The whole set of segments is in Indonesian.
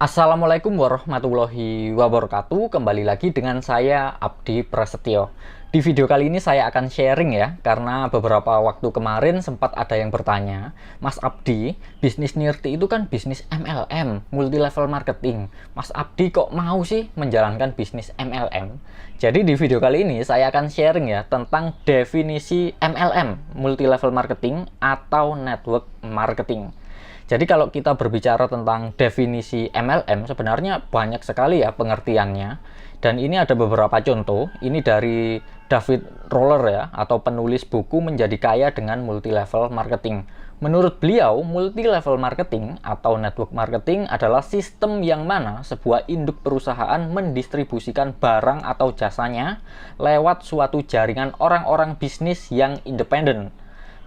Assalamualaikum warahmatullahi wabarakatuh. Kembali lagi dengan saya Abdi Prasetyo. Di video kali ini saya akan sharing ya, karena beberapa waktu kemarin sempat ada yang bertanya, Mas Abdi, bisnis Nirti itu kan bisnis MLM, multi level marketing. Mas Abdi kok mau sih menjalankan bisnis MLM? Jadi di video kali ini saya akan sharing ya tentang definisi MLM, multi level marketing atau network marketing. Jadi kalau kita berbicara tentang definisi MLM, sebenarnya banyak sekali ya pengertiannya. Dan ini ada beberapa contoh. Ini dari David Roller ya, atau penulis buku Menjadi Kaya dengan Multi Level Marketing. Menurut beliau, multi level marketing atau network marketing adalah sistem yang mana sebuah induk perusahaan mendistribusikan barang atau jasanya lewat suatu jaringan orang-orang bisnis yang independen.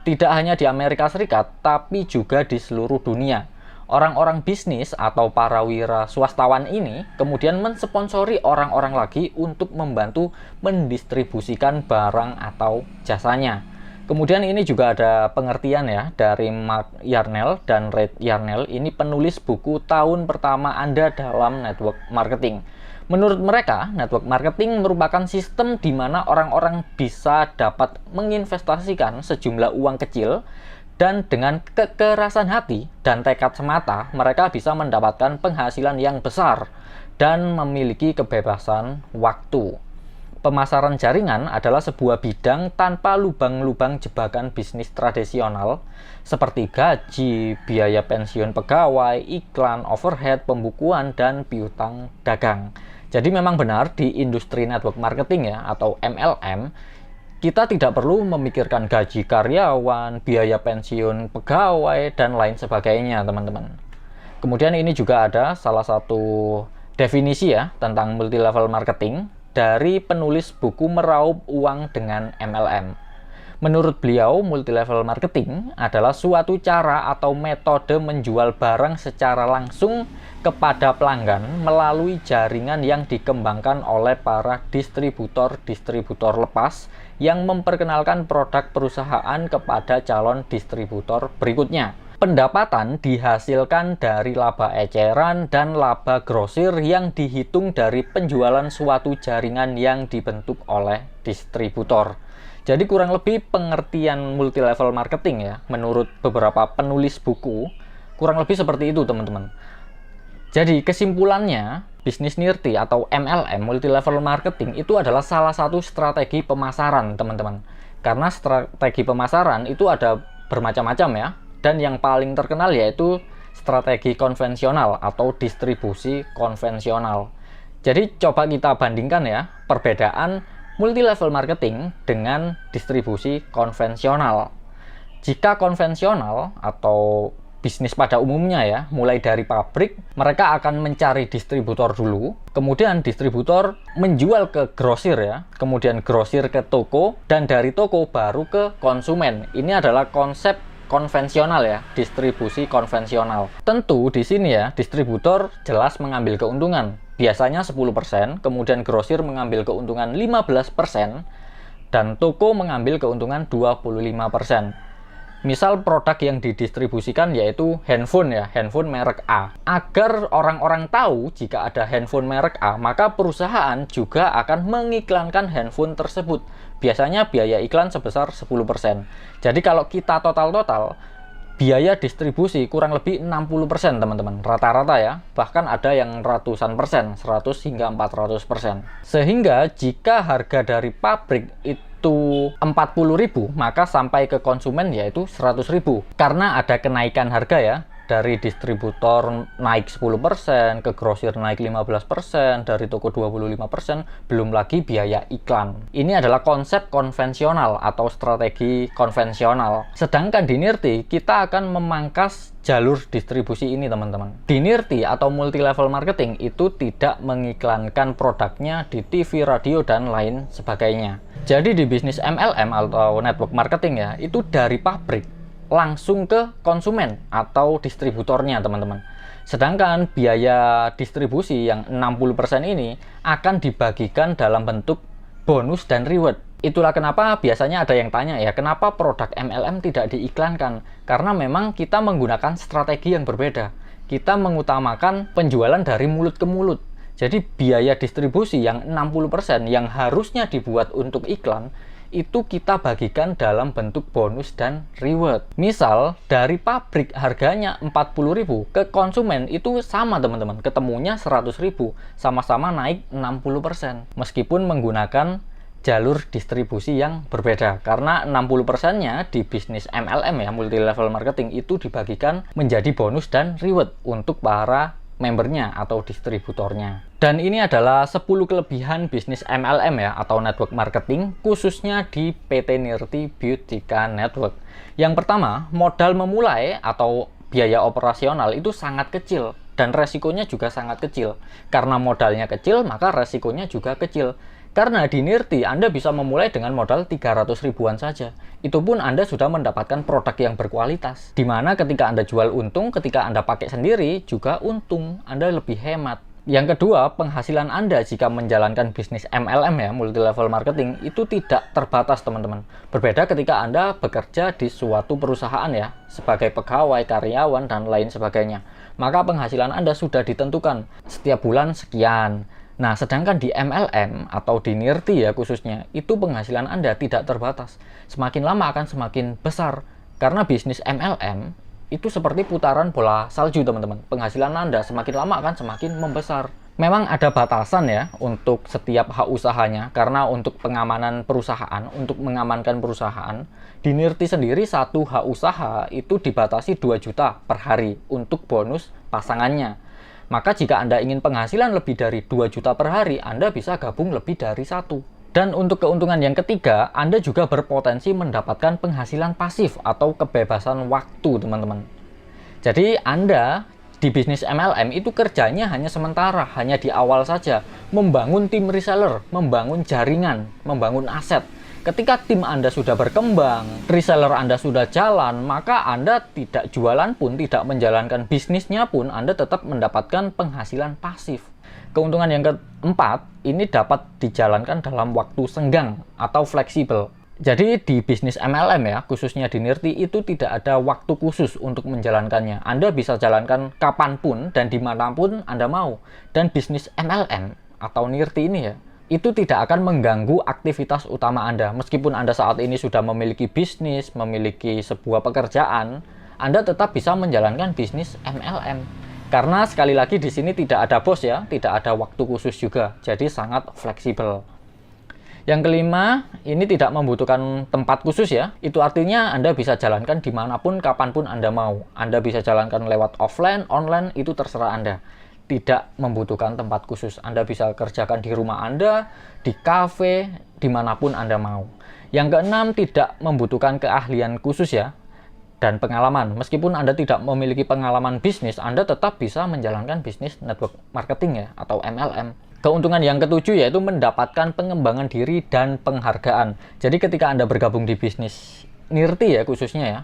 Tidak hanya di Amerika Serikat, tapi juga di seluruh dunia. Orang-orang bisnis atau para wira swastawan ini kemudian mensponsori orang-orang lagi untuk membantu mendistribusikan barang atau jasanya. Kemudian ini juga ada pengertian ya dari Mark Yarnell dan Ray Yarnell. Ini penulis buku Tahun Pertama Anda dalam Network Marketing. Menurut mereka, network marketing merupakan sistem di mana orang-orang bisa dapat menginvestasikan sejumlah uang kecil dan dengan kekerasan hati dan tekad semata, mereka bisa mendapatkan penghasilan yang besar dan memiliki kebebasan waktu. Pemasaran jaringan adalah sebuah bidang tanpa lubang-lubang jebakan bisnis tradisional seperti gaji, biaya pensiun pegawai, iklan, overhead, pembukuan, dan piutang dagang. Jadi memang benar di industri network marketing ya atau MLM, kita tidak perlu memikirkan gaji karyawan, biaya pensiun pegawai, dan lain sebagainya teman-teman. Kemudian ini juga ada salah satu definisi ya tentang multi level marketing dari penulis buku Meraup Uang dengan MLM. Menurut beliau, multi-level marketing adalah suatu cara atau metode menjual barang secara langsung kepada pelanggan melalui jaringan yang dikembangkan oleh para distributor-distributor lepas yang memperkenalkan produk perusahaan kepada calon distributor berikutnya. Pendapatan dihasilkan dari laba eceran dan laba grosir yang dihitung dari penjualan suatu jaringan yang dibentuk oleh distributor. Jadi kurang lebih pengertian multi level marketing ya, menurut beberapa penulis buku, kurang lebih seperti itu teman-teman. Jadi kesimpulannya, bisnis Nirti atau MLM, multi level marketing, itu adalah salah satu strategi pemasaran teman-teman. Karena strategi pemasaran itu ada bermacam-macam ya, dan yang paling terkenal yaitu strategi konvensional atau distribusi konvensional. Jadi coba kita bandingkan ya, perbedaan multi level marketing dengan distribusi konvensional. Jika konvensional atau bisnis pada umumnya ya, mulai dari pabrik, mereka akan mencari distributor dulu, kemudian distributor menjual ke grosir ya, kemudian grosir ke toko, dan dari toko baru ke konsumen. Ini adalah konsep konvensional ya, distribusi konvensional. Tentu di sini ya, distributor jelas mengambil keuntungan. Biasanya 10%, kemudian grosir mengambil keuntungan 15%, dan toko mengambil keuntungan 25%. Misal produk yang didistribusikan yaitu handphone ya, handphone merek A. Agar orang-orang tahu jika ada handphone merek A, maka perusahaan juga akan mengiklankan handphone tersebut. Biasanya biaya iklan sebesar 10%. Jadi kalau kita total-total, biaya distribusi kurang lebih 60% teman-teman, rata-rata ya, bahkan ada yang ratusan persen, 100 hingga 400%. Sehingga jika harga dari pabrik itu 40.000, maka sampai ke konsumen yaitu 100.000. Karena ada kenaikan harga ya, dari distributor naik 10%, ke grosir naik 15%, dari toko 25%, belum lagi biaya iklan. Ini adalah konsep konvensional atau strategi konvensional. Sedangkan di Nirti, kita akan memangkas jalur distribusi ini teman-teman. Di Nirti atau multi level marketing itu tidak mengiklankan produknya di TV, radio, dan lain sebagainya. Jadi di bisnis MLM atau network marketing ya, itu dari pabrik langsung ke konsumen atau distributornya teman-teman. Sedangkan biaya distribusi yang 60% ini akan dibagikan dalam bentuk bonus dan reward. Itulah kenapa biasanya ada yang tanya ya, kenapa produk MLM tidak diiklankan? Karena memang kita menggunakan strategi yang berbeda. kita mengutamakan penjualan dari mulut ke mulut. Jadi biaya distribusi yang 60% yang harusnya dibuat untuk iklan, itu kita bagikan dalam bentuk bonus dan reward. Misal, dari pabrik harganya 40.000, ke konsumen itu sama teman-teman, ketemunya 100.000, sama-sama naik 60%. Meskipun menggunakan jalur distribusi yang berbeda, karena 60%-nya di bisnis MLM ya, multi level marketing, itu dibagikan menjadi bonus dan reward untuk para membernya atau distributornya. Dan ini adalah 10 kelebihan bisnis MLM ya, atau network marketing, khususnya di PT Nirti Beautika Network. Yang pertama, modal memulai atau biaya operasional itu sangat kecil, dan resikonya juga sangat kecil. Karena modalnya kecil, maka resikonya juga kecil. Karena di Nirti, Anda bisa memulai dengan modal 300 ribuan saja. Itu pun Anda sudah mendapatkan produk yang berkualitas. Dimana ketika Anda jual untung, ketika Anda pakai sendiri juga untung, Anda lebih hemat. Yang kedua, penghasilan Anda jika menjalankan bisnis MLM ya, multi level marketing, itu tidak terbatas teman-teman. Berbeda ketika Anda bekerja di suatu perusahaan ya, sebagai pegawai, karyawan, dan lain sebagainya. Maka penghasilan Anda sudah ditentukan, setiap bulan sekian. Nah, sedangkan di MLM atau di Nirti ya khususnya, itu penghasilan Anda tidak terbatas. Semakin lama akan semakin besar. Karena bisnis MLM itu seperti putaran bola salju teman-teman. Penghasilan Anda semakin lama akan semakin membesar. Memang ada batasan ya untuk setiap hak usahanya. Karena untuk pengamanan perusahaan, untuk mengamankan perusahaan, di Nirti sendiri satu hak usaha itu dibatasi 2 juta per hari untuk bonus pasangannya. Maka jika Anda ingin penghasilan lebih dari 2 juta per hari, Anda bisa gabung lebih dari 1. Dan untuk keuntungan yang ketiga, Anda juga berpotensi mendapatkan penghasilan pasif atau kebebasan waktu, teman-teman. Jadi Anda di bisnis MLM itu kerjanya hanya sementara, hanya di awal saja. Membangun tim reseller, membangun jaringan, membangun aset. Ketika tim Anda sudah berkembang, reseller Anda sudah jalan, maka Anda tidak jualan pun, tidak menjalankan bisnisnya pun, Anda tetap mendapatkan penghasilan pasif. Keuntungan yang keempat, ini dapat dijalankan dalam waktu senggang atau fleksibel. Jadi di bisnis MLM ya, khususnya di Nirti, itu tidak ada waktu khusus untuk menjalankannya. Anda bisa jalankan kapanpun dan dimanapun Anda mau. Dan bisnis MLM atau Nirti ini ya, itu tidak akan mengganggu aktivitas utama Anda. Meskipun Anda saat ini sudah memiliki bisnis, memiliki sebuah pekerjaan, Anda tetap bisa menjalankan bisnis MLM. Karena sekali lagi di sini tidak ada bos ya, tidak ada waktu khusus juga. Jadi sangat fleksibel. Yang kelima, ini tidak membutuhkan tempat khusus ya. Itu artinya Anda bisa jalankan dimanapun, kapanpun Anda mau. Anda bisa jalankan lewat offline, online, itu terserah Anda. Tidak membutuhkan tempat khusus. Anda bisa kerjakan di rumah Anda, di kafe, dimanapun Anda mau. Yang keenam, tidak membutuhkan keahlian khusus ya, dan pengalaman. Meskipun Anda tidak memiliki pengalaman bisnis, Anda tetap bisa menjalankan bisnis network marketing ya, atau MLM. Keuntungan yang ketujuh yaitu mendapatkan pengembangan diri dan penghargaan. Jadi ketika Anda bergabung di bisnis Nirti ya khususnya ya,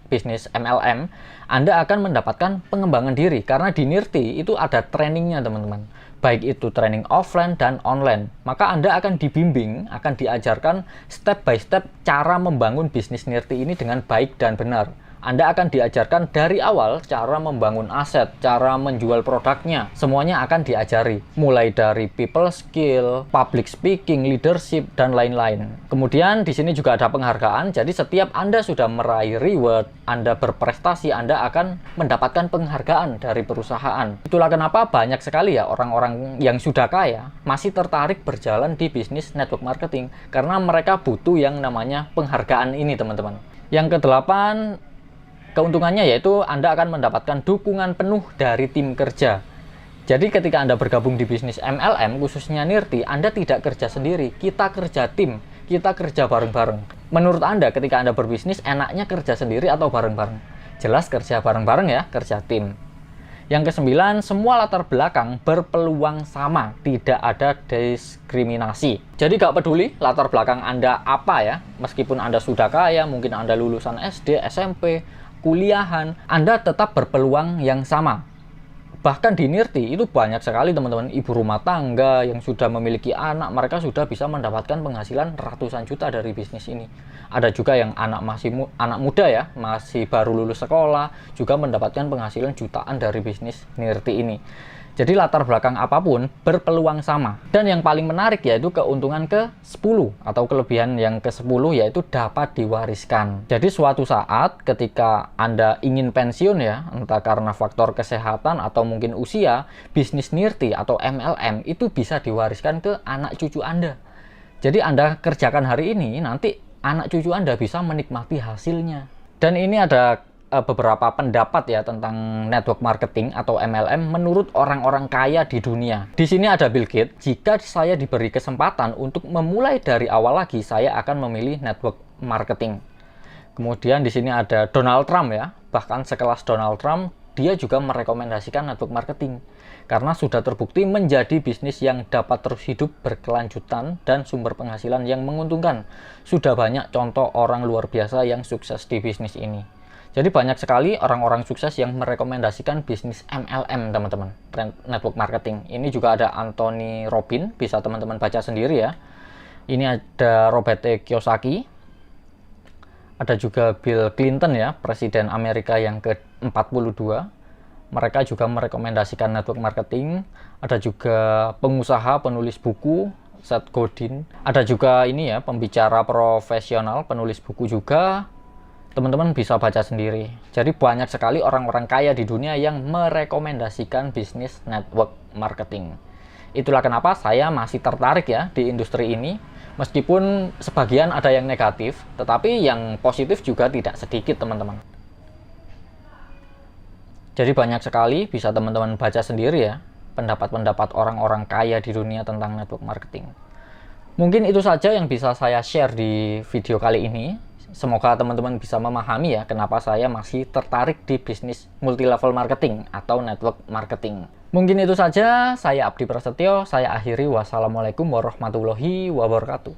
bisnis MLM, Anda akan mendapatkan pengembangan diri. Karena di Nirti itu ada trainingnya teman-teman. Baik itu training offline dan online. Maka Anda akan dibimbing, akan diajarkan step by step cara membangun bisnis Nirti ini dengan baik dan benar. Anda akan diajarkan dari awal cara membangun aset, cara menjual produknya. Semuanya akan diajari. Mulai dari people skill, public speaking, leadership, dan lain-lain. Kemudian di sini juga ada penghargaan. Jadi setiap Anda sudah meraih reward, Anda berprestasi, Anda akan mendapatkan penghargaan dari perusahaan. Itulah kenapa banyak sekali ya orang-orang yang sudah kaya masih tertarik berjalan di bisnis network marketing. Karena mereka butuh yang namanya penghargaan ini teman-teman. Yang kedelapan, keuntungannya yaitu Anda akan mendapatkan dukungan penuh dari tim kerja. Jadi ketika Anda bergabung di bisnis MLM, khususnya Nirti, Anda tidak kerja sendiri, kita kerja tim, kita kerja bareng-bareng. Menurut Anda ketika Anda berbisnis, enaknya kerja sendiri atau bareng-bareng? Jelas kerja bareng-bareng ya, kerja tim. Yang kesembilan, semua latar belakang berpeluang sama, tidak ada diskriminasi. Jadi gak peduli latar belakang Anda apa ya, meskipun Anda sudah kaya, mungkin Anda lulusan SD, SMP, kuliahan, Anda tetap berpeluang yang sama. Bahkan di Nirti itu banyak sekali teman-teman ibu rumah tangga yang sudah memiliki anak, mereka sudah bisa mendapatkan penghasilan ratusan juta dari bisnis ini. Ada juga yang anak muda ya, masih baru lulus sekolah, juga mendapatkan penghasilan jutaan dari bisnis Nirti ini. Jadi latar belakang apapun berpeluang sama. Dan yang paling menarik yaitu keuntungan ke-10 atau kelebihan yang ke-10 yaitu dapat diwariskan. Jadi suatu saat ketika Anda ingin pensiun ya, entah karena faktor kesehatan atau mungkin usia, bisnis Nirti atau MLM itu bisa diwariskan ke anak cucu Anda. Jadi Anda kerjakan hari ini, nanti anak cucu Anda bisa menikmati hasilnya. Dan ini ada beberapa pendapat ya tentang network marketing atau MLM menurut orang-orang kaya di dunia. Di sini ada Bill Gates. Jika saya diberi kesempatan untuk memulai dari awal lagi, saya akan memilih network marketing. Kemudian di sini ada Donald Trump ya. Bahkan sekelas Donald Trump, dia juga merekomendasikan network marketing karena sudah terbukti menjadi bisnis yang dapat terus hidup berkelanjutan dan sumber penghasilan yang menguntungkan. Sudah banyak contoh orang luar biasa yang sukses di bisnis ini. Jadi banyak sekali orang-orang sukses yang merekomendasikan bisnis MLM, teman-teman, network marketing. Ini juga ada Anthony Robbins, bisa teman-teman baca sendiri ya. Ini ada Robert Kiyosaki. Ada juga Bill Clinton ya, Presiden Amerika yang ke-42. Mereka juga merekomendasikan network marketing. Ada juga pengusaha, penulis buku, Seth Godin. Ada juga ini ya, pembicara profesional, penulis buku juga. Teman-teman bisa baca sendiri. Jadi banyak sekali orang-orang kaya di dunia yang merekomendasikan bisnis network marketing. Itulah kenapa saya masih tertarik ya di industri ini. Meskipun sebagian ada yang negatif, tetapi yang positif juga tidak sedikit teman-teman. Jadi banyak sekali bisa teman-teman baca sendiri ya pendapat-pendapat orang-orang kaya di dunia tentang network marketing. Mungkin itu saja yang bisa saya share di video kali ini. Semoga teman-teman bisa memahami ya kenapa saya masih tertarik di bisnis multi-level marketing atau network marketing. Mungkin itu saja, saya Abdi Prasetyo, saya akhiri. Wassalamualaikum warahmatullahi wabarakatuh.